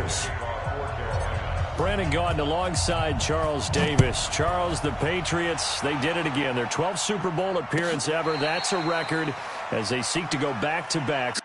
Packers. Brandon Gaudin alongside Charles Davis. Charles, the Patriots, they did it again. Their 12th Super Bowl appearance ever. That's a record as they seek to go back-to-back.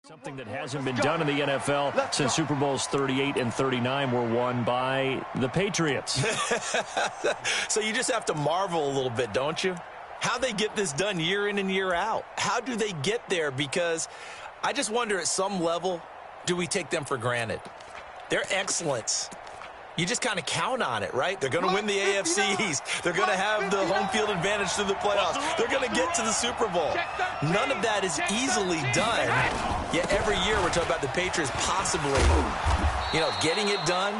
Something that hasn't been done in the NFL since Super Bowls 38 and 39 were won by the Patriots. So you just have to marvel a little bit, don't you? How they get this done year in and year out. How do they get there? Because I just wonder at some level, do we take them for granted? Their excellence, you just kind of count on it, right? They're going to win the AFC East. They're going to have the home field advantage through the playoffs. They're going to get to the Super Bowl. None of that is easily done. Yet every year we're talking about the Patriots possibly, getting it done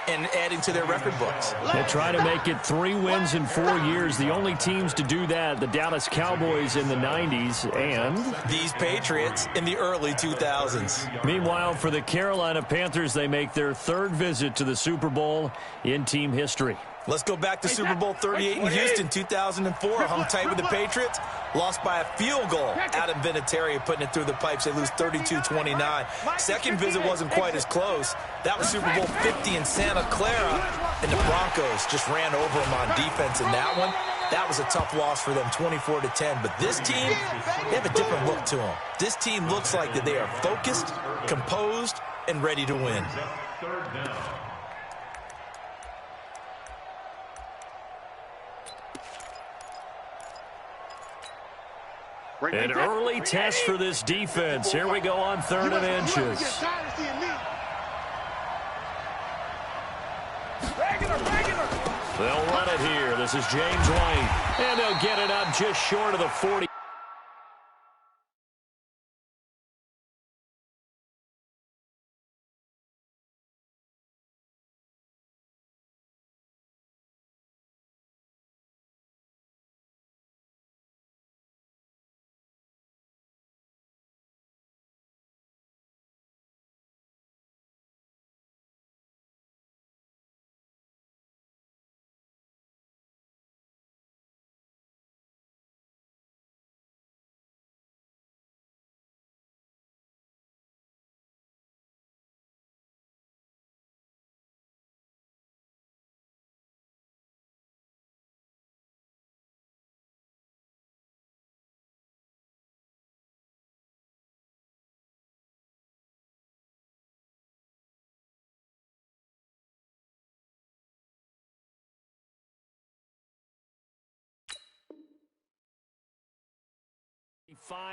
and adding to their record books. They'll try to make it 3 wins in 4 years. The only teams to do that, the Dallas Cowboys in the 90s and these Patriots in the early 2000s. Meanwhile, for the Carolina Panthers, they make their 3rd visit to the Super Bowl in team history. Let's go back to Super Bowl 38 in Houston, 2004. Hung tight with the Patriots. Lost by a field goal. Adam Vinatieri putting it through the pipes. They lose 32-29. Second visit wasn't quite as close. That was Super Bowl 50 in Santa Clara. And the Broncos just ran over them on defense in that one. That was a tough loss for them, 24-10. But this team, they have a different look to them. This team looks like that they are focused, composed, and ready to win. An early test for this defense. Here we go on 3rd and inches. They'll run it here. This is James White. And they'll get it up just short of the 40.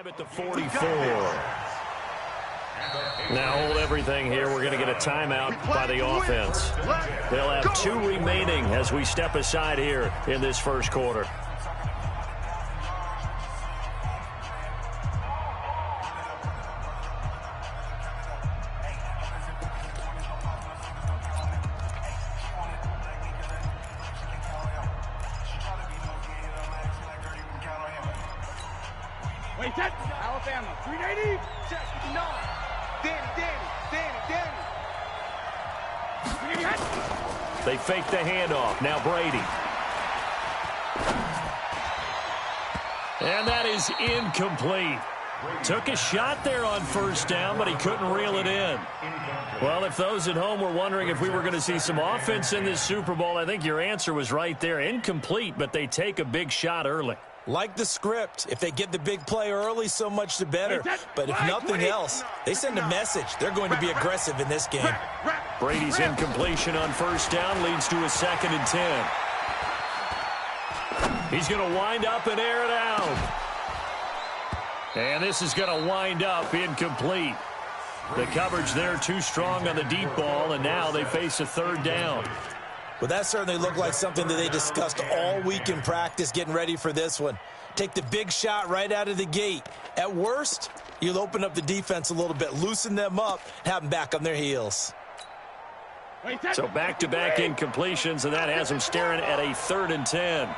At the 44. Now hold everything here. We're going to get a timeout by the offense. They'll have 2 remaining as we step aside here in this first quarter. Alabama, 380, check, 9, Danny. They fake the handoff. Now Brady. And that is incomplete. Took a shot there on 1st down, but he couldn't reel it in. Well, if those at home were wondering if we were going to see some offense in this Super Bowl, I think your answer was right there. Incomplete, but they take a big shot early. Like the script, if they get the big play early, so much the better. But if nothing else, they send a message. They're going to be aggressive in this game. Brady's incompletion on 1st down leads to a 2nd and 10. He's going to wind up and air it out. And this is going to wind up incomplete. The coverage there too strong on the deep ball, and now they face a third down. Well, that certainly looked like something that they discussed all week in practice getting ready for this one. Take the big shot right out of the gate. At worst, you'll open up the defense a little bit, loosen them up, and have them back on their heels. So back-to-back incompletions, and that has them staring at a 3rd and 10.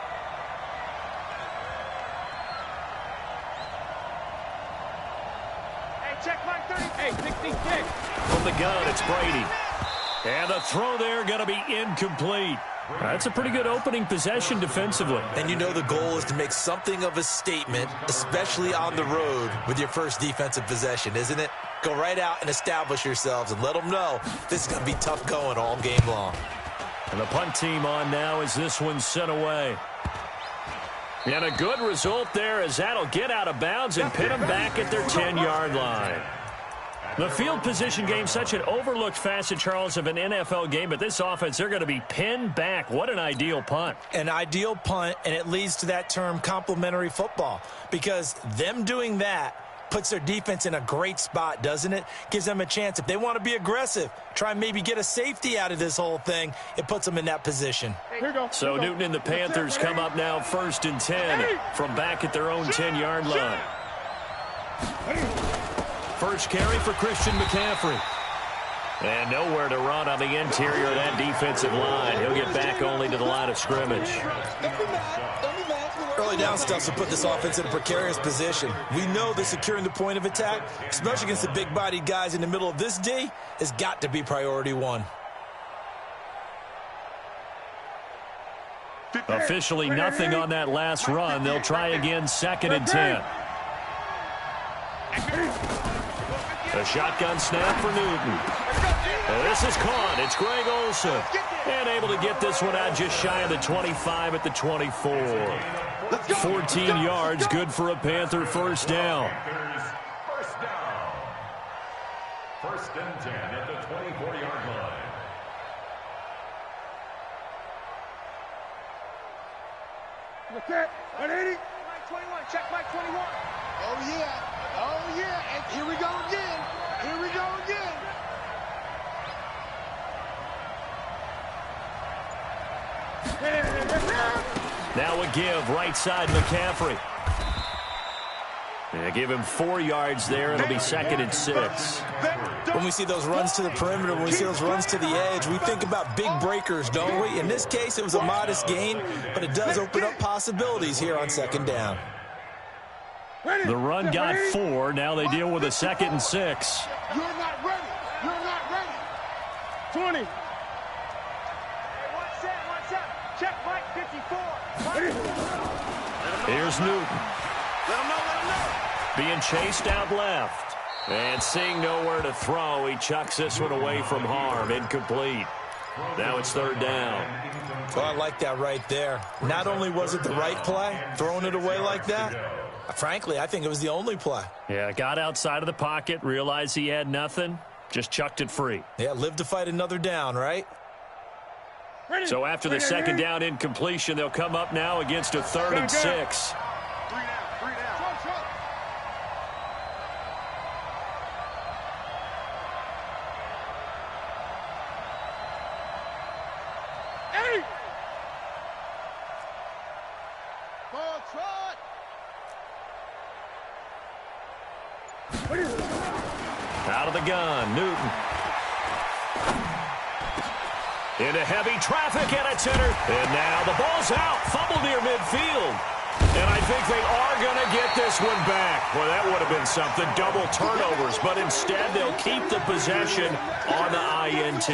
Check my 30. Hey, 66. From the gun, it's Brady. And the throw there going to be incomplete. That's a pretty good opening possession defensively. And you know the goal is to make something of a statement, especially on the road with your first defensive possession, isn't it? Go right out and establish yourselves and let them know this is going to be tough going all game long. And the punt team on now as this one's sent away. And a good result there as that'll get out of bounds and pin them back at their 10-yard line. The field position game, such an overlooked facet, Charles, of an NFL game, but this offense, they're going to be pinned back. What an ideal punt. An ideal punt, and it leads to that term complementary football, because them doing that puts their defense in a great spot, doesn't it? Gives them a chance. If they want to be aggressive, try and maybe get a safety out of this whole thing, it puts them in that position. So Newton and the Panthers come up now 1st and 10 from back at their own 10-yard line. First carry for Christian McCaffrey. And nowhere to run on the interior of that defensive line. He'll get back only to the line of scrimmage. Early down stuff will put this offense in a precarious position. We know that securing the point of attack, especially against the big-bodied guys in the middle of this D, has got to be priority one. Officially nothing on that last run. They'll try again 2nd and 10. A shotgun snap for Newton. And this is caught. It's Greg Olsen. And able to get this one out just shy of the 25 at the 24. 14 yards, good for a Panther first down. First and 10 at the 24-yard line. Okay, 180. Mike 21, check Mike 21. Oh, yeah, and here we go again. Now a give, right side McCaffrey. And give him 4 yards there. It'll be 2nd and 6. When we see those runs to the perimeter, when we see those runs to the edge, we think about big breakers, don't we? In this case, it was a modest gain, but it does open up possibilities here on 2nd down. The run got 4. Now they deal with a 2nd and 6. You're not ready. 20. Hey, one set. Check Mike 54. Here's Newton. Let him know. Being chased out left. And seeing nowhere to throw, he chucks this one away from harm. Incomplete. Now it's 3rd down. Well, I like that right there. Not only was it the right play, throwing it away like that, frankly, I think it was the only play. Yeah, got outside of the pocket, realized he had nothing, just chucked it free. Yeah, live to fight another down, right? So after the 2nd down incompletion, they'll come up now against a 3rd and 6. 3 down. Hey! Ball trot. Out of the gun, Newton. Into heavy traffic, and it's entered. And now the ball's out. Fumble near midfield. And I think they are going to get this one back. Well, that would have been something. Double turnovers. But instead, they'll keep the possession on the INT.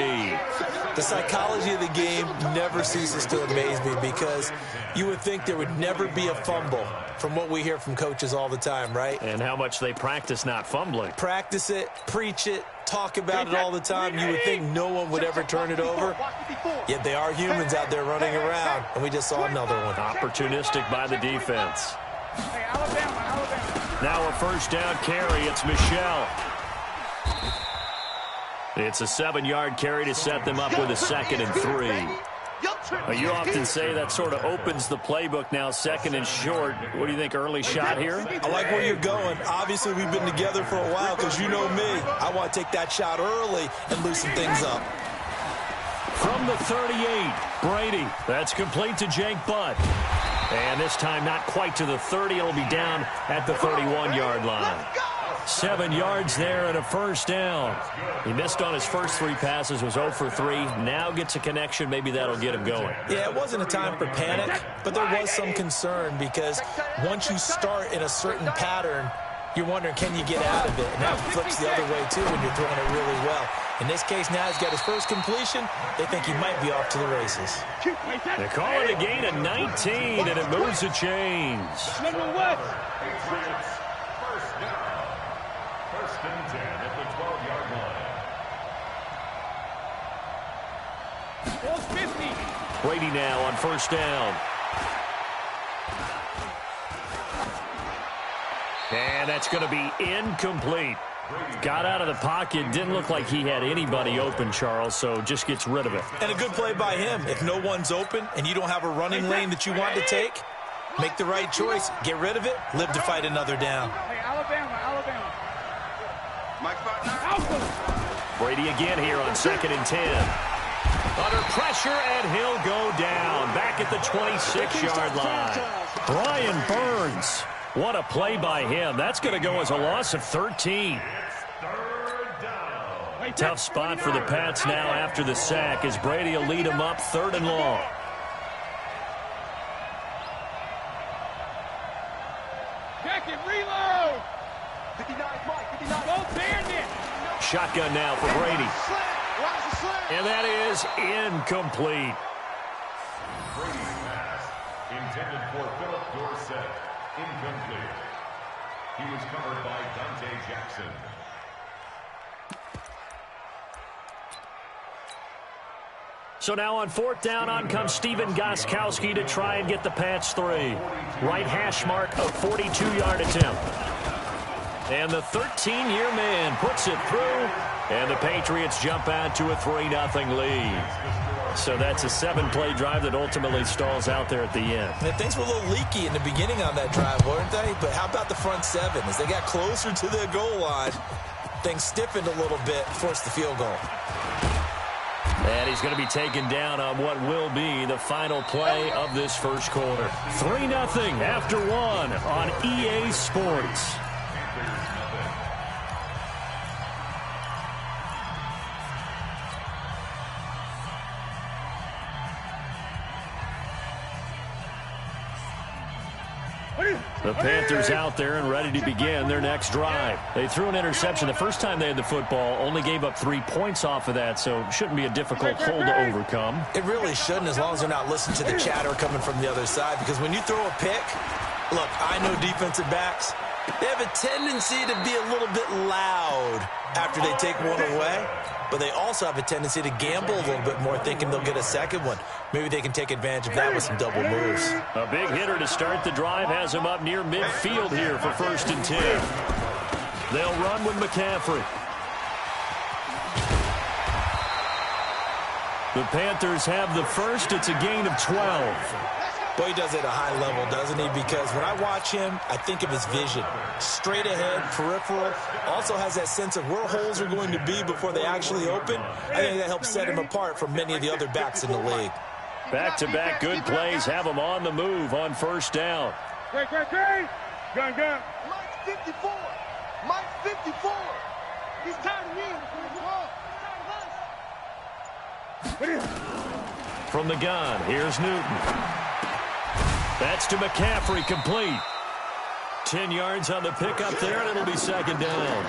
The psychology of the game never ceases to amaze me, because you would think there would never be a fumble from what we hear from coaches all the time, right? And how much they practice not fumbling. Practice it, preach it, talk about it all the time. You would think no one would ever turn it over. Yet they are humans out there running around, and we just saw another one. Opportunistic by the defense. Hey, Alabama. Now a 1st down carry. It's Michelle. It's a 7-yard carry to set them up with a 2nd and 3. Well, you often say that sort of opens the playbook now, second and short. What do you think, early shot here? I like where you're going. Obviously, we've been together for a while because you know me. I want to take that shot early and loosen things up. From the 38, Brady. That's complete to Jake Butt. And this time not quite to the 30. It'll be down at the 31-yard line. 7 yards there and a first down. He missed on his first 3 passes, was 0 for 3. Now gets a connection. Maybe that'll get him going. Yeah, it wasn't a time for panic, but there was some concern because once you start in a certain pattern, you're wondering, can you get out of it? And that flips the other way, too, when you're throwing it really well. In this case, now he's got his first completion. They think he might be off to the races. They call it a gain of 19, and it moves the chains. First down. First and 10 at the 12-yard line. Brady now on first down. And that's going to be incomplete. Got out of the pocket. Didn't look like he had anybody open, Charles, so just gets rid of it. And a good play by him. If no one's open and you don't have a running lane that you want to take, make the right choice. Get rid of it. Live to fight another down. Hey, Alabama. Brady again here on 2nd and 10. Under pressure, and he'll go down. Back at the 26-yard line. Brian Burns. What a play by him. That's going to go as a loss of 13. Tough spot for the Pats now after the sack as Brady will lead them up 3rd and long. Check it, reload. 59, Mike, 59. Go bandit. Shotgun now for Brady. And that is incomplete. Brady's pass intended for Philip Dorsett. Incomplete. He was covered by Dante Jackson. So now on 4th down, on comes Steven Gostkowski to try and get the Pats 3. Right hash mark, a 42-yard attempt. And the 13-year man puts it through, and the Patriots jump out to a 3-0 lead. So that's a 7-play drive that ultimately stalls out there at the end. And things were a little leaky in the beginning on that drive, weren't they? But how about the front 7? As they got closer to their goal line, things stiffened a little bit, forced the field goal. And he's going to be taken down on what will be the final play of this first quarter. 3-0 after 1 on EA Sports. The Panthers out there and ready to begin their next drive. They threw an interception the first time they had the football, only gave up 3 points off of that, so shouldn't be a difficult hole to overcome. It really shouldn't, as long as they're not listening to the chatter coming from the other side, because when you throw a pick, look, I know defensive backs, they have a tendency to be a little bit loud after they take one away, but they also have a tendency to gamble a little bit more, thinking they'll get a second one. Maybe they can take advantage of that with some double moves. A big hitter to start the drive has him up near midfield here for 1st and 10. They'll run with McCaffrey. The Panthers have the first. It's a gain of 12. Boy, he does it at a high level, doesn't he? Because when I watch him, I think of his vision. Straight ahead, peripheral. Also has that sense of where holes are going to be before they actually open. I think that helps set him apart from many of the other backs in the league. Back-to-back good plays have him on the move on first down. Great. Gun. Mike 54. Mike 54. He's tired of me. From the gun, here's Newton. That's to McCaffrey, complete. 10 yards on the pickup there, and it'll be 2nd down.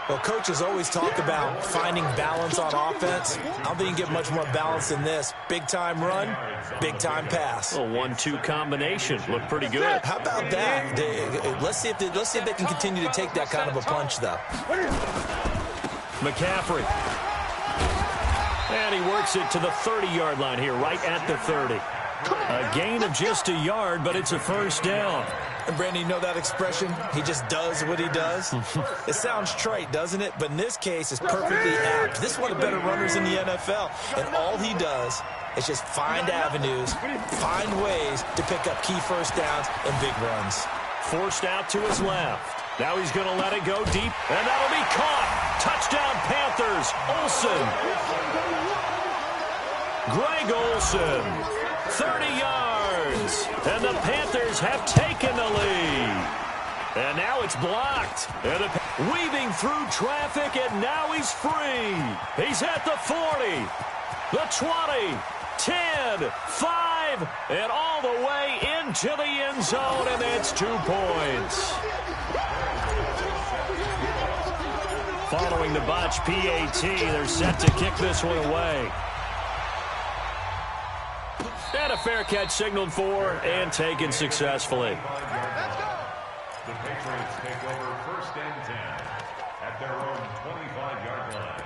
Well, coaches always talk about finding balance on offense. I don't think you can get much more balance than this. Big-time run, big-time pass. A 1-2 combination. Looked pretty good. How about that? Let's see if they can continue to take that kind of a punch, though. McCaffrey. And he works it to the 30-yard line here, right at the 30. A gain of just a yard, but it's a first down. And Brandon, you know that expression? He just does what he does. It sounds trite, doesn't it? But in this case, it's perfectly apt. This is one of the better runners in the NFL. And all he does is just find avenues, find ways to pick up key first downs and big runs. Forced out to his left. Now he's going to let it go deep, and that'll be caught. Touchdown, Panthers. Olsen. Greg Olsen, 30 yards. And the Panthers have taken the lead. And now it's blocked. And weaving through traffic, and now he's free. He's at the 40, the 20, 10, 5, and all the way into the end zone, and it's 2 points. Following the botch PAT, they're set to kick this one away. And a fair catch signaled for and taken successfully. The Patriots take over 1st and 10 at their own 25-yard line.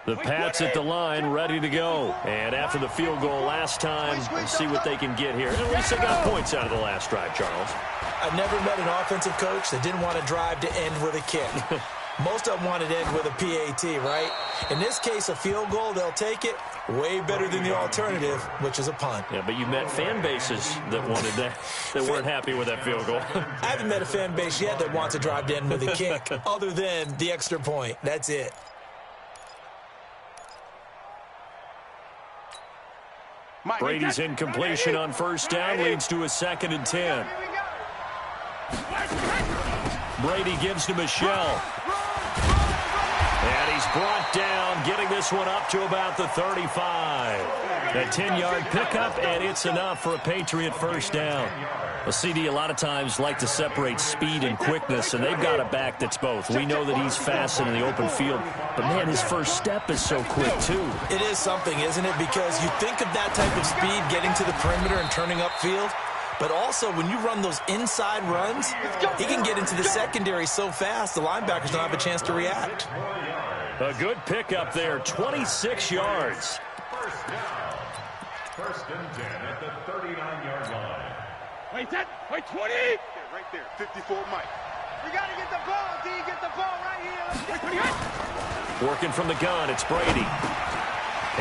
The Pats at the line, ready to go. And after the field goal last time, let's see what they can get here. At least they got points out of the last drive, Charles. I've never met an offensive coach that didn't want to drive to end with a kick. Most of them wanted to end with a PAT, right? In this case, a field goal, they'll take it. Way better than the alternative, which is a punt. Yeah, but you met fan bases that wanted that, that weren't happy with that field goal. I haven't met a fan base yet that wants to drive to end with a kick, other than the extra point. That's it. Brady's incompletion on 1st down leads to a 2nd and 10. Brady gives to Michelle. And he's brought down, getting this one up to about the 35. A 10-yard pickup, and it's enough for a Patriot 1st down. Well, CD a lot of times like to separate speed and quickness, and they've got a back that's both. We know that he's fast in the open field, but, man, his first step is so quick, too. It is something, isn't it? Because you think of that type of speed getting to the perimeter and turning upfield, but also when you run those inside runs, he can get into the secondary so fast the linebackers don't have a chance to react. A good pickup there, 26 yards. 1st and 10 at the 39-yard line. Wait 20. Right there, 54 Mike. We got to get the ball, D. Get the ball right here. Working from the gun, it's Brady.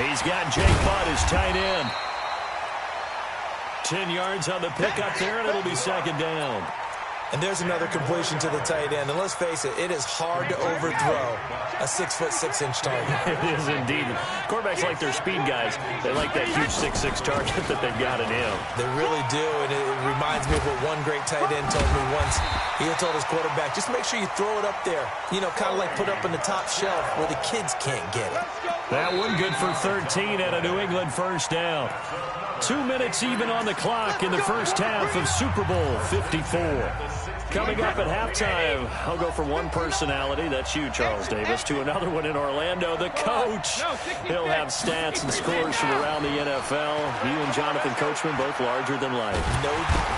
He's got Jake Butt as tight end. 10 yards on the pickup there, and it'll be 2nd down. And there's another completion to the tight end. And let's face it, it is hard to overthrow a 6'6" target. It is indeed. Quarterbacks like their speed guys. They like that huge 6'6" target that they've got in him. They really do, and it reminds me of what one great tight end told me once. He had told his quarterback, just make sure you throw it up there. You know, kind of like put up in the top shelf where the kids can't get it. That one good for 13 at a New England 1st down. 2 minutes even on the clock in the first half of Super Bowl 54. Coming up at halftime, I'll go from one personality, that's you, Charles Davis, to another one in Orlando, the coach. He'll have stats and scores from around the NFL. He and Jonathan Coachman both larger than life.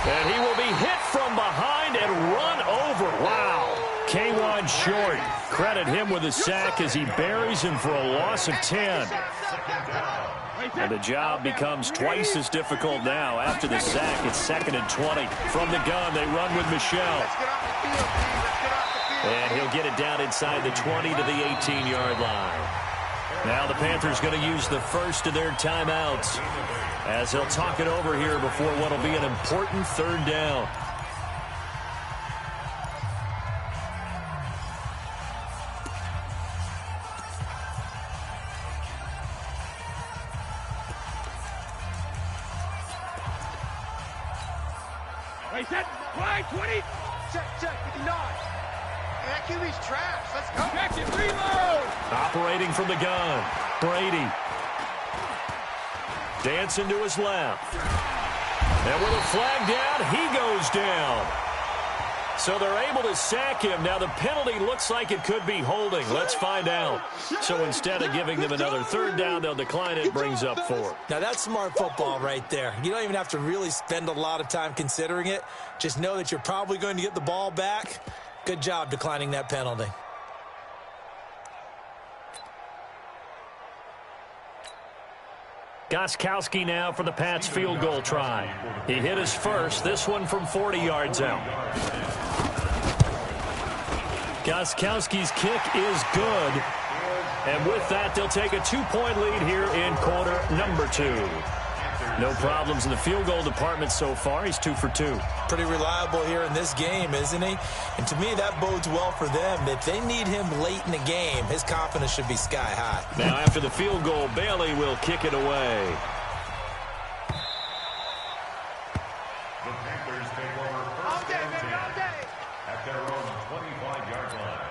And he will be hit from behind and run over. Wow. K1 short. Credit him with a sack as he buries him for a loss of 10. And the job becomes twice as difficult now. After the sack, it's 2nd and 20. From the gun, they run with Michelle. And he'll get it down inside the 20 to the 18-yard line. Now the Panthers going to use the first of their timeouts as they'll talk it over here before what will be an important 3rd down. Wait, set. Wide, 20. Check, 59. That QB's trash. Let's go. Check it, reload. Operating from the gun, Brady. Dancing to his left. And with a flag down, he goes down. So they're able to sack him. Now the penalty looks like it could be holding. Let's find out. So instead of giving them another 3rd down, they'll decline it. Brings up 4. Now that's smart football right there. You don't even have to really spend a lot of time considering it. Just know that you're probably going to get the ball back. Good job declining that penalty. Gostkowski now for the Pats field goal try. He hit his first, this one from 40 yards out. Gostkowski's kick is good. And with that, they'll take a 2-point lead here in quarter number 2. No problems in the field goal department so far. He's 2 for 2. Pretty reliable here in this game, isn't he? And to me, that bodes well for them. If they need him late in the game, his confidence should be sky high. Now, after the field goal, Bailey will kick it away. The Panthers take over first and 10 at their own 25-yard line.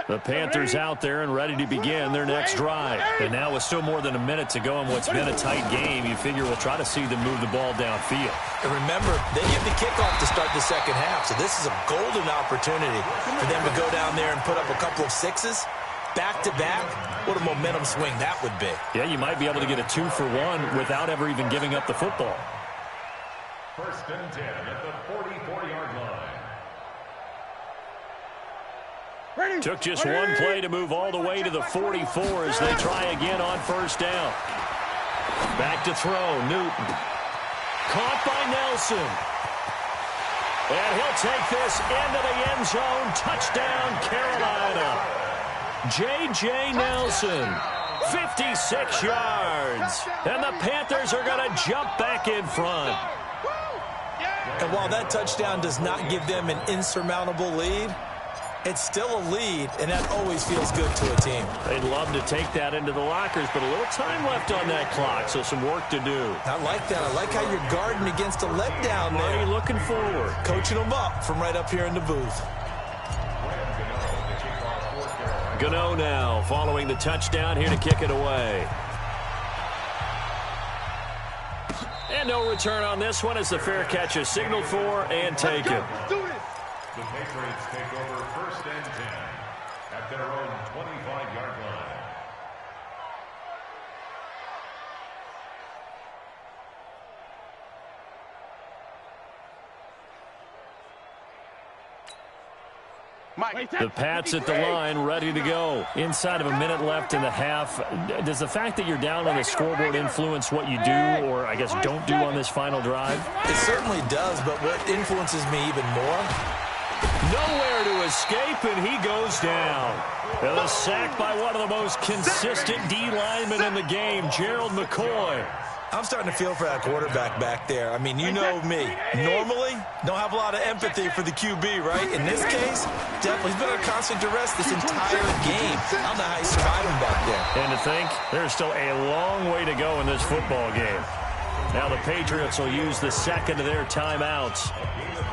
The Panthers out there and ready to begin their next drive. And now with still more than a minute to go in what's been a tight game, you figure we'll try to see them move the ball downfield. And remember, they get the kickoff to start the second half, so this is a golden opportunity for them to go down there and put up a couple of sixes. Back-to-back, what a momentum swing that would be. Yeah, you might be able to get a 2-for-1 without ever even giving up the football. First and 10 at the 44-yard line. Took just one play to move all the way to the 44 as they try again on first down. Back to throw, Newton. Caught by Nelson. And he'll take this into the end zone. Touchdown, Carolina. J.J. Nelson, 56 yards. And the Panthers are going to jump back in front. And while that touchdown does not give them an insurmountable lead, it's still a lead, and that always feels good to a team. They'd love to take that into the lockers, but a little time left on that clock, so some work to do. I like that. I like how you're guarding against a letdown there. Marty looking forward. Coaching them up from right up here in the booth. Gano now following the touchdown here to kick it away. And no return on this one as the fair catch is signaled for and taken. The Patriots take over first and 10 at their own 25-yard line. The Pats at the line, ready to go. Inside of a minute left in the half. Does the fact that you're down on the scoreboard influence what you do, or I guess don't do on this final drive? It certainly does, but what influences me even more? Nowhere to escape, and he goes down. And a sack by one of the most consistent D linemen in the game, Gerald McCoy. I'm starting to feel for that quarterback back there. I mean, you know me. Normally, don't have a lot of empathy for the QB, right? In this case, definitely. He's been under constant duress this entire game. I don't know how he's surviving back there. And to think, there's still a long way to go in this football game. Now the Patriots will use the second of their timeouts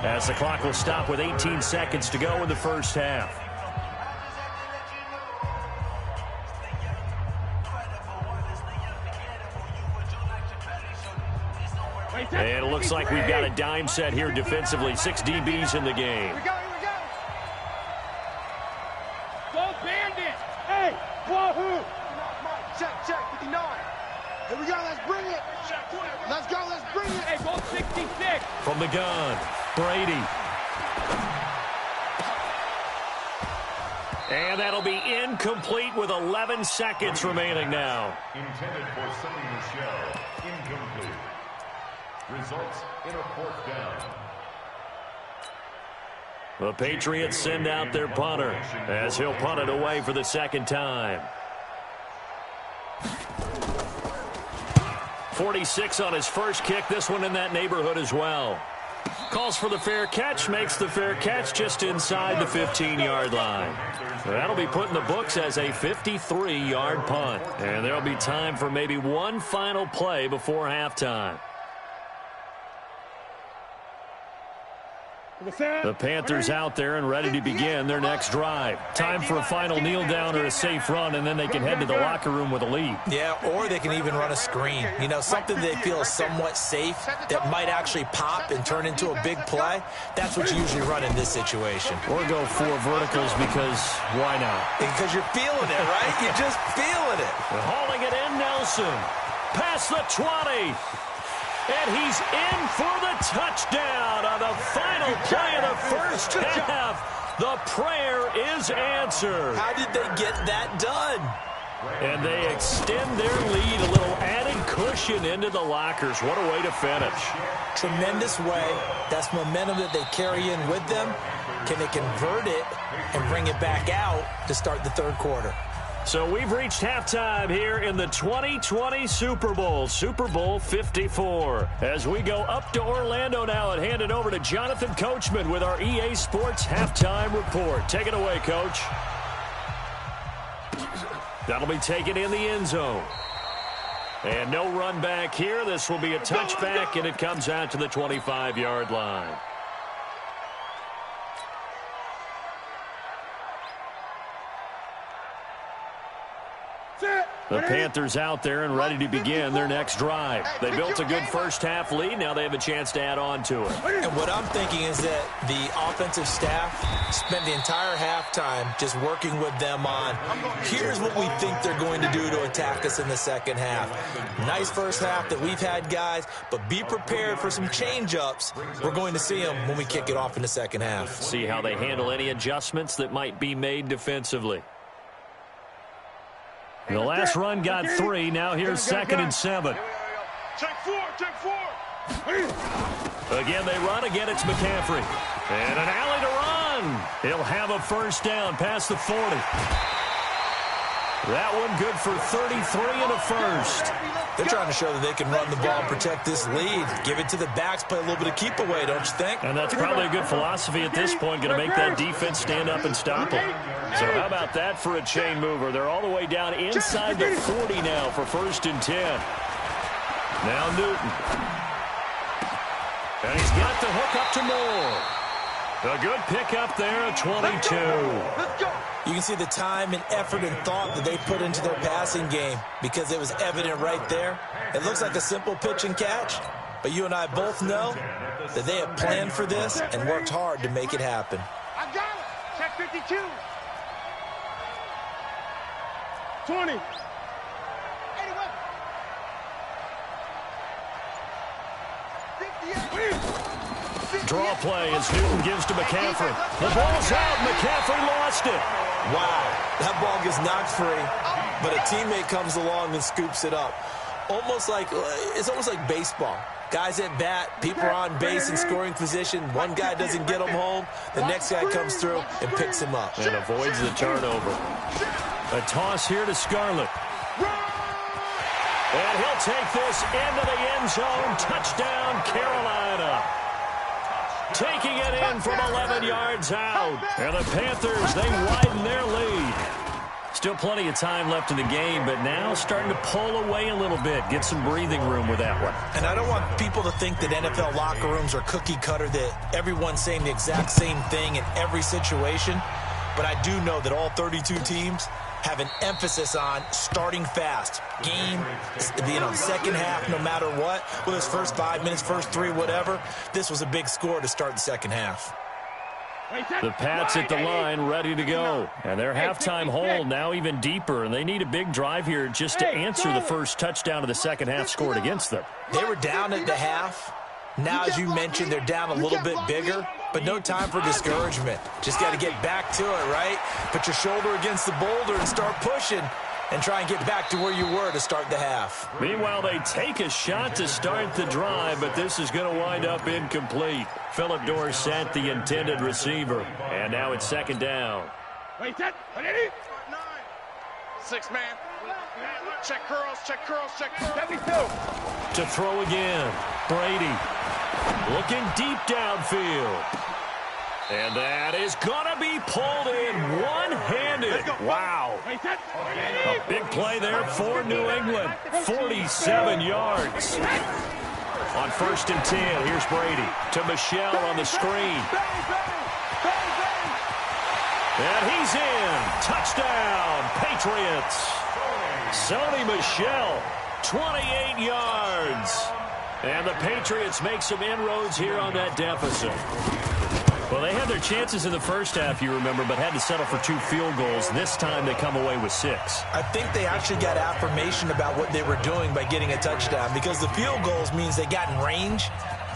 as the clock will stop with 18 seconds to go in the first half. And it looks like we've got a dime set here defensively. 6 DBs in the game. Here we go. Go Bandit. Hey, wahoo. Check, 59. Here we go, let's bring it. Let's bring it. Hey, go 66. From the gun, Brady. And that'll be incomplete with 11 seconds remaining now. Intended for Sonny Michel, incomplete. Results in a fourth down. The Patriots send out their punter as he'll punt it away for the second time. 46 on his first kick. This one in that neighborhood as well. Calls for the fair catch, makes the fair catch just inside the 15-yard line. That'll be put in the books as a 53-yard punt. And there'll be time for maybe one final play before halftime. The Panthers out there and ready to begin their next drive. Time for a final kneel down or a safe run, and then they can head to the locker room with a lead. Yeah, or they can even run a screen. You know, something they feel is somewhat safe that might actually pop and turn into a big play. That's what you usually run in this situation. Or go 4 verticals because why not? Because you're feeling it, right? You're just feeling it. Hauling it in, Nelson. Past the 20. And he's in for the touchdown on the final play of the first half. The prayer is answered. How did they get that done? And they extend their lead, a little added cushion into the lockers. What a way to finish. Tremendous way. That's momentum that they carry in with them. Can they convert it and bring it back out to start the third quarter? So we've reached halftime here in the 2020 Super Bowl, Super Bowl 54. As we go up to Orlando now and hand it over to Jonathan Coachman with our EA Sports Halftime Report. Take it away, Coach. That'll be taken in the end zone. And no run back here. This will be a touchback, and it comes out to the 25-yard line. The Panthers out there and ready to begin their next drive. They built a good first-half lead. Now they have a chance to add on to it. And what I'm thinking is that the offensive staff spent the entire halftime just working with them on, here's what we think they're going to do to attack us in the second half. Nice first half that we've had, guys, but be prepared for some change-ups. We're going to see them when we kick it off in the second half. See how they handle any adjustments that might be made defensively. The last run got 3. Now here's 2nd and 7. Check 4, check 4. Again, they run. Again, it's McCaffrey. And an alley to run. He'll have a first down past the 40. That one good for 33 and a first. They're trying to show that they can run the ball and protect this lead. Give it to the backs, play a little bit of keep away, don't you think? And that's probably a good philosophy at this point, going to make that defense stand up and stop them. So how about that for a chain mover? They're all the way down inside the 40 now for 1st and 10. Now Newton. And he's got the hook up to Moore. A good pickup there at 22. Let's go. You can see the time and effort and thought that they put into their passing game because it was evident right there. It looks like a simple pitch and catch, but you and I both know that they have planned for this and worked hard to make it happen. I got it. Check 52. 20. 81. Draw play as Newton gives to McCaffrey. The ball's out. McCaffrey lost it. Wow, that ball gets knocked free, but a teammate comes along and scoops it up. It's almost like baseball. Guys at bat, people are on base in scoring position. One guy doesn't get him home. The next guy comes through and picks him up. And avoids the turnover. A toss here to Scarlett. And he'll take this into the end zone. Touchdown, Carolina. Taking it in from 11 yards out. And the Panthers, they widen their lead. Still plenty of time left in the game, but now starting to pull away a little bit. Get some breathing room with that one. And I don't want people to think that NFL locker rooms are cookie cutter, that everyone's saying the exact same thing in every situation. But I do know that all 32 teams have an emphasis on starting fast. Game, second half, no matter what. Whether it's first 5 minutes, first 3, whatever. This was a big score to start the second half. The Pats at the line ready to go. And their halftime hole now even deeper. And they need a big drive here just to answer the first touchdown of the second half scored against them. They were down at the half. Now, as you mentioned, they're down a little bit bigger. But no time for discouragement. Just got to get back to it, right? Put your shoulder against the boulder and start pushing. And try and get back to where you were to start the half. Meanwhile, they take a shot to start the drive, but this is going to wind up incomplete. Philip Dorsett, the intended receiver. And now it's 2nd down. Wait, that. 6 man. Check curls, check curls, check curls. 72. To throw again. Brady looking deep downfield. And that is going to be pulled in one-handed. Wow. A big play there for New England. 47 yards. On 1st and 10, here's Brady to Michel on the screen. And he's in. Touchdown, Patriots. Sony Michel, 28 yards. And the Patriots make some inroads here on that deficit. Well, they had their chances in the first half, you remember, but had to settle for 2 field goals. This time they come away with 6. I think they actually got affirmation about what they were doing by getting a touchdown, because the field goals means they got in range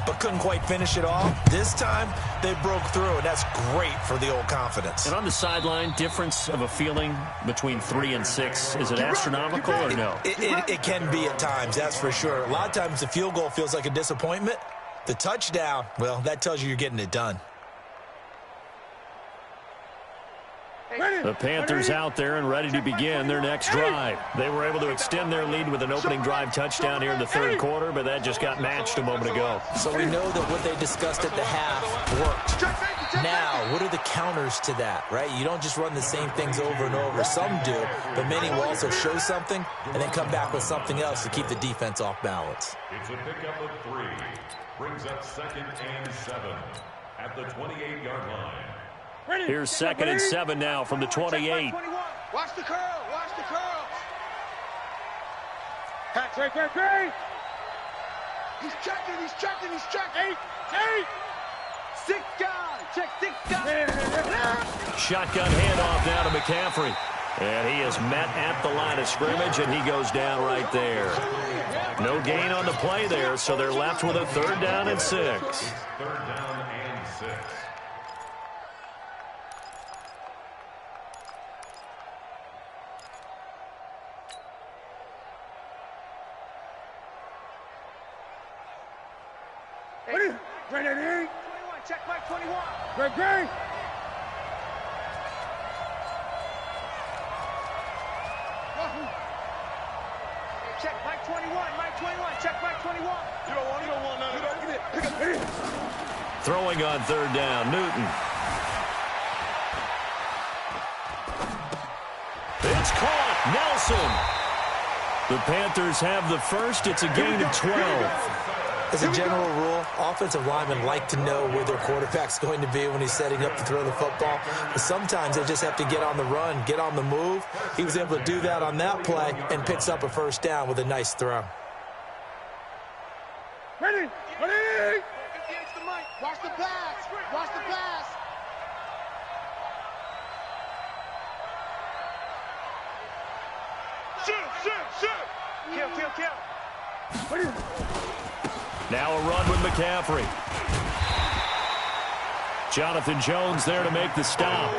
but couldn't quite finish it off. This time, they broke through, and that's great for the old confidence. And on the sideline, difference of a feeling between 3 and 6, is it astronomical or no? It can be at times, that's for sure. A lot of times the field goal feels like a disappointment. The touchdown, well, that tells you you're getting it done. The Panthers out there and ready to begin their next drive. They were able to extend their lead with an opening drive touchdown here in the third quarter, but that just got matched a moment ago. So we know that what they discussed at the half worked. Now, what are the counters to that, right? You don't just run the same things over and over. Some do, but many will also show something and then come back with something else to keep the defense off balance. It's a pickup of 3. Brings up 2nd and 7 at the 28-yard line. Here's 2nd and 7 now from the 28. Watch the curl. Watch the curl. Great. He's checking. 8. 6 guys. Check 6 guys. Shotgun handoff now to McCaffrey. And he is met at the line of scrimmage, and he goes down right there. No gain on the play there, so they're left with a 3rd down and 6. 3rd down and 6. Ready. 21. Check Mike 21. Great. Check Mike 21. Check Mike 21. You don't want none of that. Pick up. Throwing on 3rd down, Newton. It's caught. Nelson. The Panthers have the first. It's a gain of 12. As a general rule, offensive linemen like to know where their quarterback's going to be when he's setting up to throw the football. But sometimes they just have to get on the run, get on the move. He was able to do that on that play and picks up a 1st down with a nice throw. Ready. Against the mic. Watch the pass. Shoot. Kill. Now a run with McCaffrey. Jonathan Jones there to make the stop.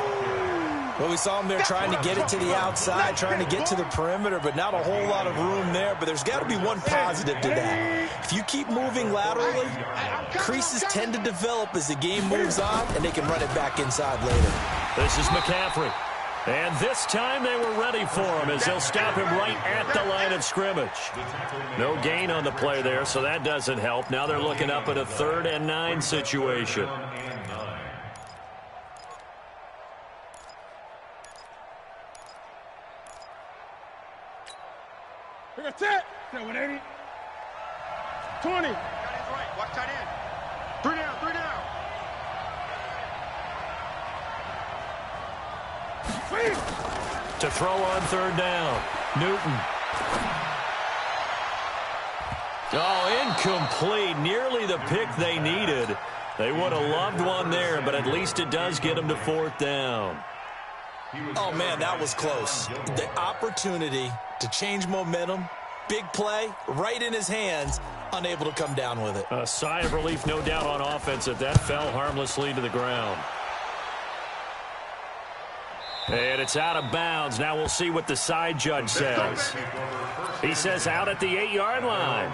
Well, we saw him there trying to get it to the outside, trying to get to the perimeter, but not a whole lot of room there. But there's got to be one positive to that. If you keep moving laterally, creases tend to develop as the game moves on, and they can run it back inside later. This is McCaffrey. And this time they were ready for him as they'll stop him right at the line of scrimmage. No gain on the play there, so that doesn't help. Now they're looking up at a 3rd and 9 situation. That's it. 180. 20. Watch tight end. 3 down. To throw on 3rd down, Newton. Oh, incomplete. Nearly the pick they needed. They would have loved one there, but at least it does get them to 4th down. Oh, man, that was close. The opportunity to change momentum, big play, right in his hands, unable to come down with it. A sigh of relief, no doubt, on offense that that fell harmlessly to the ground. And it's out of bounds. Now we'll see what the side judge says. He says out at the 8-yard line.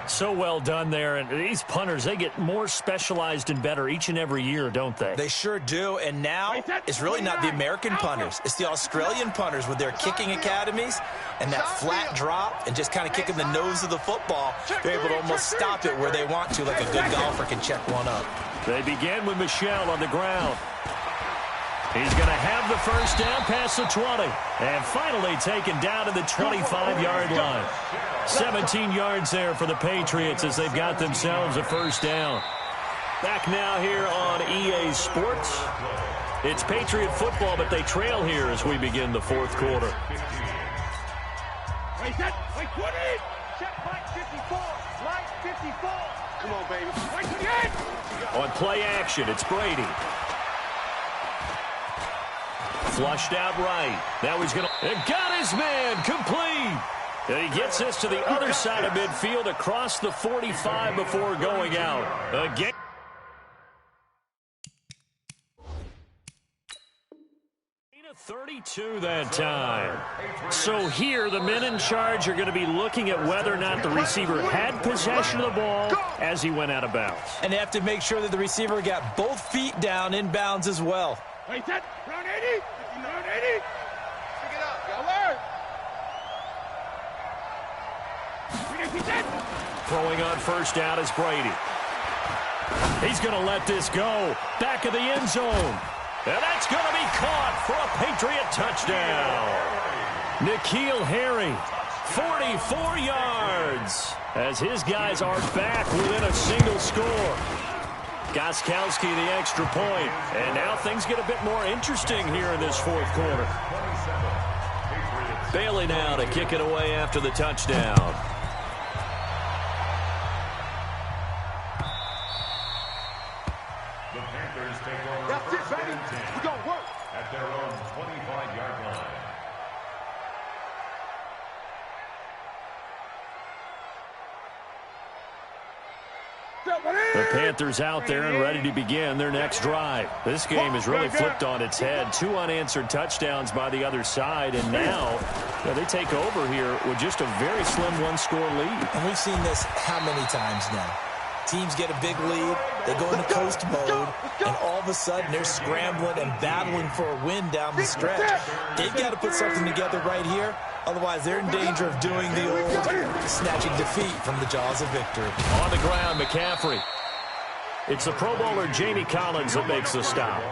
So well done there. And these punters, they get more specialized and better each and every year, don't they? They sure do. And now it's really not the American punters. It's the Australian punters with their kicking academies and that flat drop and just kind of kicking the nose of the football. They're able to almost stop it where they want to, like a good golfer can check one up. They begin with Michel on the ground. He's going to have the 1st down past the 20. And finally taken down to the 25-yard line. 17 yards there for the Patriots as they've got themselves a 1st down. Back now here on EA Sports. It's Patriot football, but they trail here as we begin the 4th quarter. Wait, 20. Check Mike 54. Mike 54. Come on, baby. On play action, it's Brady. Flushed out right. Now he's going to... got his man complete. And he gets this to the other side of midfield across the 45 before going out. Again. 32 that time. So here, the men in charge are going to be looking at whether or not the receiver had possession of the ball as he went out of bounds. And they have to make sure that the receiver got both feet down in bounds as well. Wait, that round 80. Round 80. Pick it up. Go Throwing on first down is Brady. He's going to let this go. Back of the end zone. And that's going to be caught for a Patriot touchdown. N'Keal Harry, 44 yards, as his guys are back within a single score. Gostkowski the extra point. And now things get a bit more interesting here in this fourth quarter. Bailey now to kick it away after the touchdown. That's it, baby. We're going to work. At their own 25-yard line. The Panthers out there and ready to begin their next drive. This game is really flipped on its head. 2 unanswered touchdowns by the other side, and now they take over here with just a very slim one-score lead. And we've seen this how many times now? Teams get a big lead, they go into coast mode, and all of a sudden they're scrambling and battling for a win down the stretch. They've got to put something together right here, otherwise they're in danger of doing the old snatching defeat from the jaws of victory. On the ground, McCaffrey. It's the Pro Bowler Jamie Collins that makes the stop.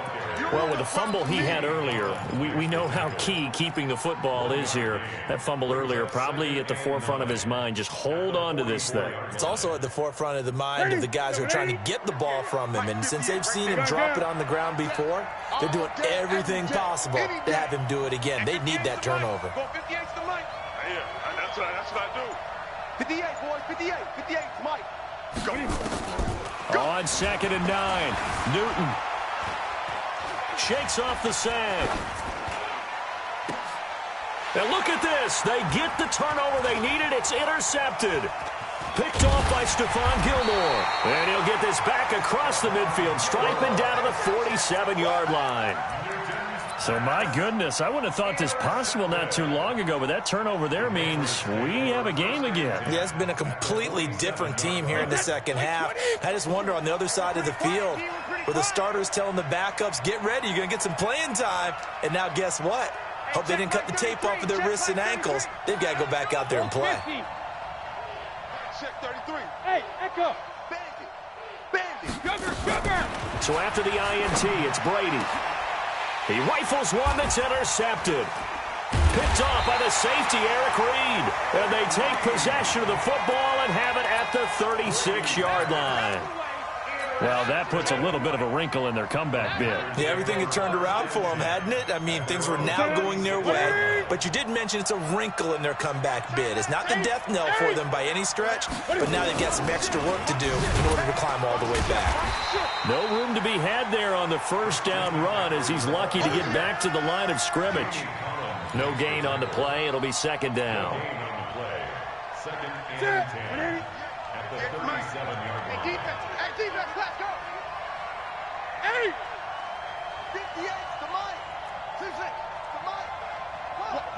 Well, with the fumble he had earlier, we know how key keeping the football is here. That fumble earlier probably at the forefront of his mind. Just hold on to this thing. It's also at the forefront of the mind of the guys who are trying to get the ball from him. And since they've seen him drop it on the ground before, they're doing everything possible to have him do it again. They need that turnover. 58's the Mike. Yeah, that's what I do. 58, boys, 58. 58's Mike. Go. On 2nd and 9, Newton shakes off the sag. And look at this. They get the turnover they needed. It's intercepted. Picked off by Stephon Gilmore. And he'll get this back across the midfield, striping down to the 47-yard line. So, my goodness, I wouldn't have thought this possible not too long ago, but that turnover there means we have a game again. Yeah, it's been a completely different team here in the second half. I just wonder on the other side of the field where the starters telling the backups, get ready, you're going to get some playing time. And now guess what? Hope they didn't cut the tape off of their wrists and ankles. They've got to go back out there and play. Check 33. Hey, Echo. Bandit. Sugar. So after the INT, it's Brady. He rifles one that's intercepted. Picked off by the safety, Eric Reed. And they take possession of the football and have it at the 36-yard line. Well, that puts a little bit of a wrinkle in their comeback bid. Yeah, everything had turned around for them, hadn't it? I mean, things were now going their way. But you did mention it's a wrinkle in their comeback bid. It's not the death knell for them by any stretch, but now they've got some extra work to do in order to climb all the way back. No room to be had there on the first down run as he's lucky to get back to the line of scrimmage. No gain on the play. It'll be 2nd down. Second and 10 at the 37-yard line. Defense, let's go. 8. 58's the Mike. 6 the Mike.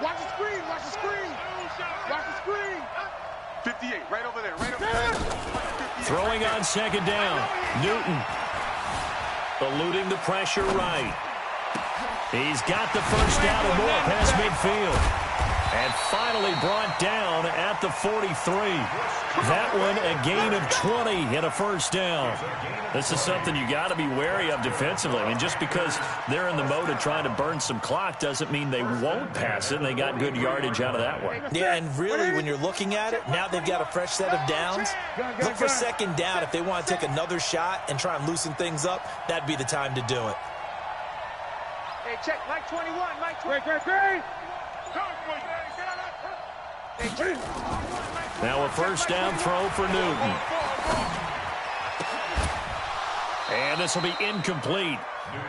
Watch the screen. Watch the screen. Watch the screen. 58, right over there. Right over there. Throwing on 2nd down. Newton eluding the pressure right. He's got the first down and more past midfield. And finally brought down at the 43. That one a gain of 20 and a first down. This is something you got to be wary of defensively. I mean, just because they're in the mode of trying to burn some clock doesn't mean they won't pass it. And they got good yardage out of that one. Yeah, and really, when you're looking at it, now they've got a fresh set of downs. Look for 2nd down. If they want to take another shot and try and loosen things up, that'd be the time to do it. Hey, check. Mike 21. Mike 23. Now a first down throw for Newton. And this will be incomplete.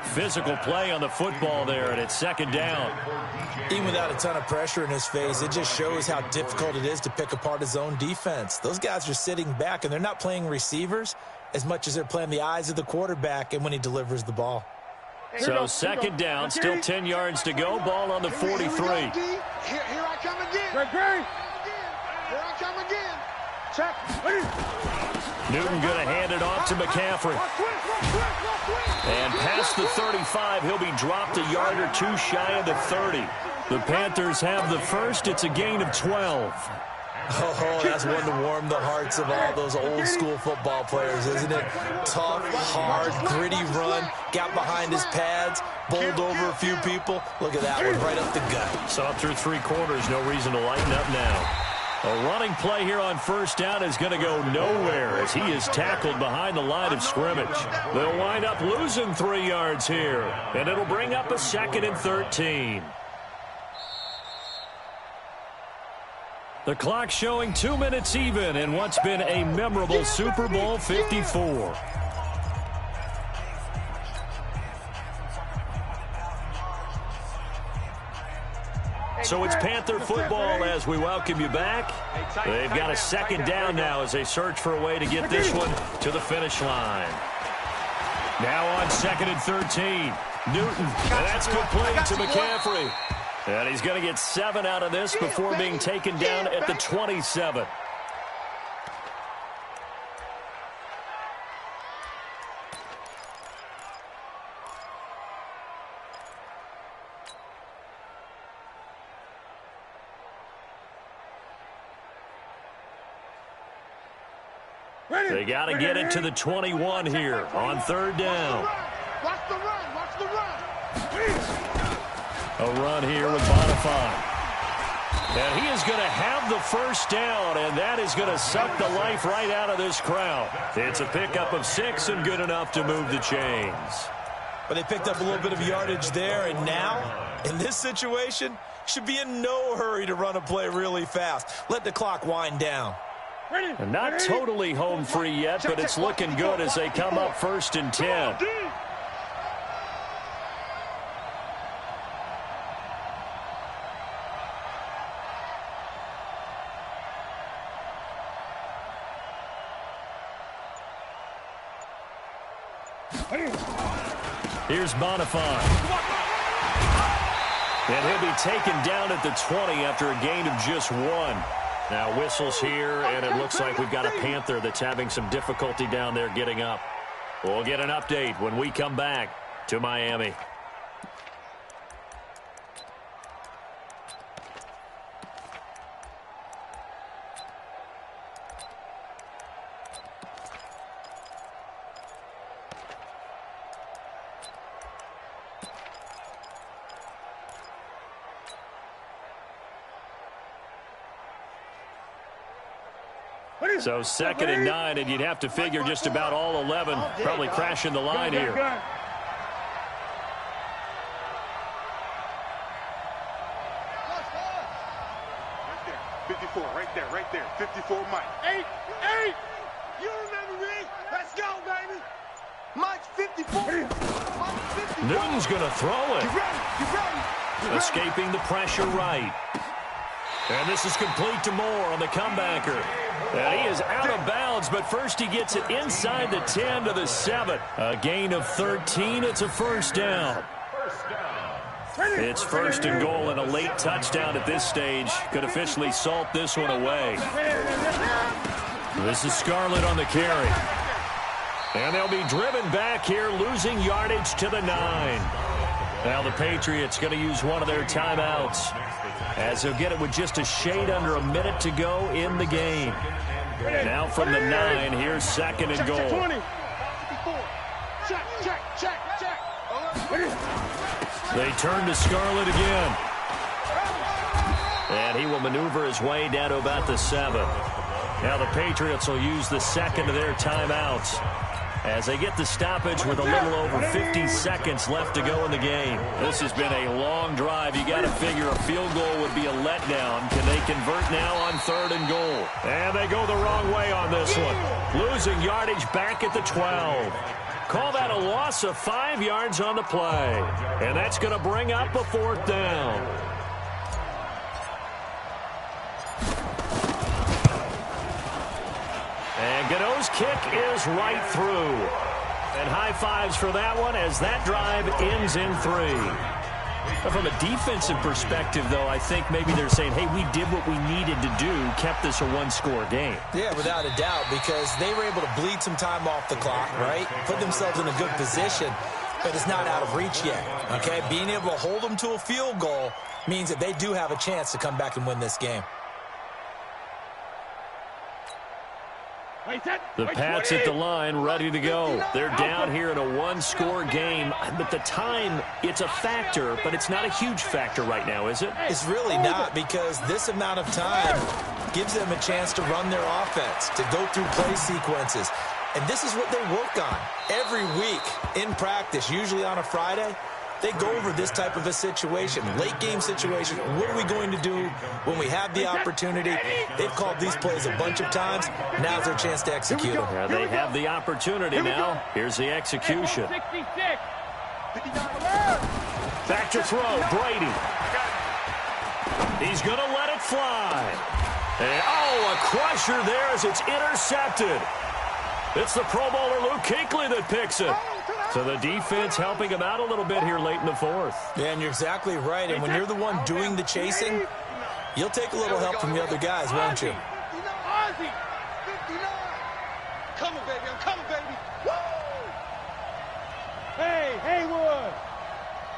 Physical play on the football there, and it's second down. Even without a ton of pressure in his face, it just shows how difficult it is to pick apart his own defense. Those guys are sitting back, and they're not playing receivers as much as they're playing the eyes of the quarterback and when he delivers the ball. So second down, still 10 yards to go. Ball on the 43. Here I come again. Here I come again. Check. Newton going to hand it off to McCaffrey. And past the 35, he'll be dropped a yard or two shy of the 30. The Panthers have the first. It's a gain of 12. Oh, that's one to warm the hearts of all those old-school football players, isn't it? Tough, hard, gritty run, got behind his pads, bowled over a few people. Look at that one, right up the gut. Saw through three quarters, no reason to lighten up now. A running play here on first down is going to go nowhere as he is tackled behind the line of scrimmage. They'll wind up losing 3 yards here, and it'll bring up a 2nd and 13. The clock showing 2 minutes even in what's been a memorable Super Bowl 54. So it's Panther football as we welcome you back. They've got a second down now as they search for a way to get this one to the finish line. Now on 2nd and 13. Newton, and that's complete to McCaffrey. And he's going to get 7 out of this before being taken down at the 27. They got to get it to the 21 here on 3rd down. Watch the run. Watch the run. A run here with Bonifant. And he is going to have the first down, and that is going to suck the life right out of this crowd. It's a pickup of 6 and good enough to move the chains. But they picked up a little bit of yardage there, and now, in this situation, should be in no hurry to run a play really fast. Let the clock wind down. And not totally home free yet, but it's looking good as they come up 1st and 10. Here's Bonifant. And he'll be taken down at the 20 after a gain of just 1. Now whistles here, and it looks like we've got a Panther that's having some difficulty down there getting up. We'll get an update when we come back to Miami. So 2nd and 9, and you'd have to figure just about all 11 probably crashing the line here. 54, right there. 54, Mike. 8. You remember me? Let's go, baby. Mike's 54. Mike's 54. Newton's going to throw it. You ready? Escaping the pressure right. And this is complete to Moore on the comebacker. And he is out of bounds, but first he gets it inside the 10 to the 7. A gain of 13. It's a first down. It's 1st and goal, and a late touchdown at this stage could officially salt this one away. This is Scarlett on the carry. And they'll be driven back here, losing yardage to the 9. Now the Patriots going to use one of their timeouts, as they'll get it with just a shade under a minute to go in the game. Now from the 9, here's 2nd and goal. 20. 54. Check. They turn to Scarlett again. And he will maneuver his way down to about the 7. Now the Patriots will use the 2nd of their timeouts as they get the stoppage with a little over 50 seconds left to go in the game. This has been a long drive. You got to figure a field goal would be a letdown. Can they convert now on 3rd and goal? And they go the wrong way on this one. Losing yardage back at the 12. Call that a loss of 5 yards on the play. And that's going to bring up a 4th down. And Gano's kick is right through. And high fives for that one as that drive ends in 3. From a defensive perspective, though, I think maybe they're saying, hey, we did what we needed to do, kept this a one-score game. Yeah, without a doubt, because they were able to bleed some time off the clock, right? Put themselves in a good position, but it's not out of reach yet, okay? Being able to hold them to a field goal means that they do have a chance to come back and win this game. The Pats at the line, ready to go. They're down here in a one-score game. But the time, it's a factor, but it's not a huge factor right now, is it? It's really not, because this amount of time gives them a chance to run their offense, to go through play sequences. And this is what they work on every week in practice, usually on a Friday. They go over this type of a situation, late-game situation. What are we going to do when we have the opportunity? They've called these plays a bunch of times. Now's their chance to execute them. Yeah, they have the opportunity now. Here's the execution. Back to throw, Brady. He's going to let it fly. And, oh, a crusher there as it's intercepted. It's the Pro Bowler Luke Kuechly that picks it. So the defense helping him out a little bit here late in the 4th. Yeah, and you're exactly right. And when you're the one doing the chasing, you'll take a little help from the other guys, won't you? Come on, baby. I'm coming, baby. Woo! Hey, Haywood.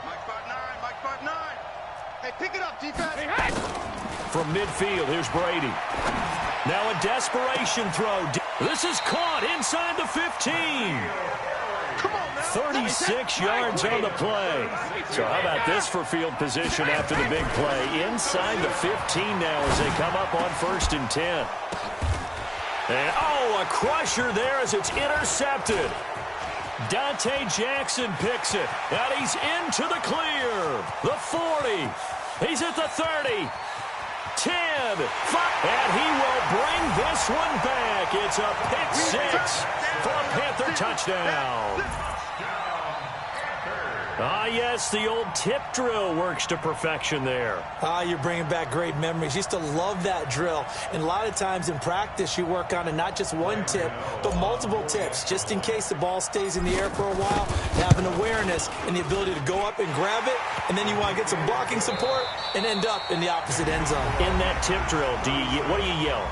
Mike 5'9", Mike 5'9". Hey, pick it up, defense. Hey. From midfield, here's Brady. Now a desperation throw. This is caught inside the 15. 36 yards on the play. So how about this for field position after the big play? Inside the 15 now as they come up on 1st and 10. And, oh, a crusher there as it's intercepted. Dante Jackson picks it. And he's into the clear. The 40. He's at the 30. 10, 5, and he will bring this one back. It's a pick 6 for a Panther touchdown. Ah, yes, the old tip drill works to perfection there. Ah, you're bringing back great memories. Used to love that drill. And a lot of times in practice, you work on it, not just one tip, but multiple tips, just in case the ball stays in the air for a while. Have an awareness and the ability to go up and grab it, and then you want to get some blocking support and end up in the opposite end zone. In that tip drill, what do you yell?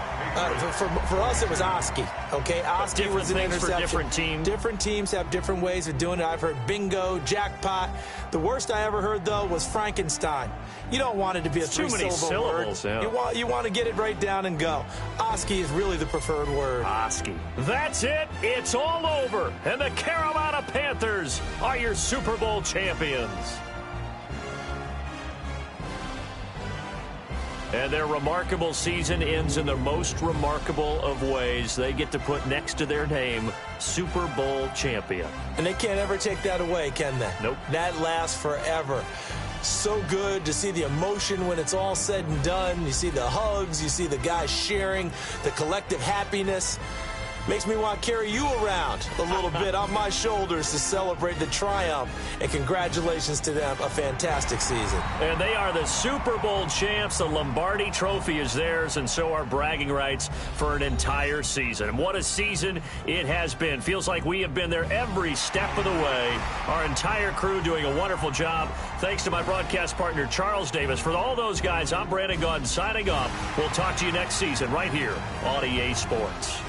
For us, it was Oski. Okay, Oski was an interception. For different teams. Different teams have different ways of doing it. I've heard bingo, jackpot. The worst I ever heard, though, was Frankenstein. You don't want it to be a three-syllable word. Yeah. You want to get it right down and go. Oski is really the preferred word. Oski. That's it. It's all over. And the Carolina Panthers are your Super Bowl champions. And their remarkable season ends in the most remarkable of ways. They get to put next to their name, Super Bowl champion. And they can't ever take that away, can they? Nope. That lasts forever. So good to see the emotion when it's all said and done. You see the hugs. You see the guys sharing, the collective happiness. Makes me want to carry you around a little bit on my shoulders to celebrate the triumph. And congratulations to them. A fantastic season. And they are the Super Bowl champs. The Lombardi Trophy is theirs, and so are bragging rights for an entire season. And what a season it has been. Feels like we have been there every step of the way. Our entire crew doing a wonderful job. Thanks to my broadcast partner, Charles Davis. For all those guys, I'm Brandon Gaudin signing off. We'll talk to you next season right here on EA Sports.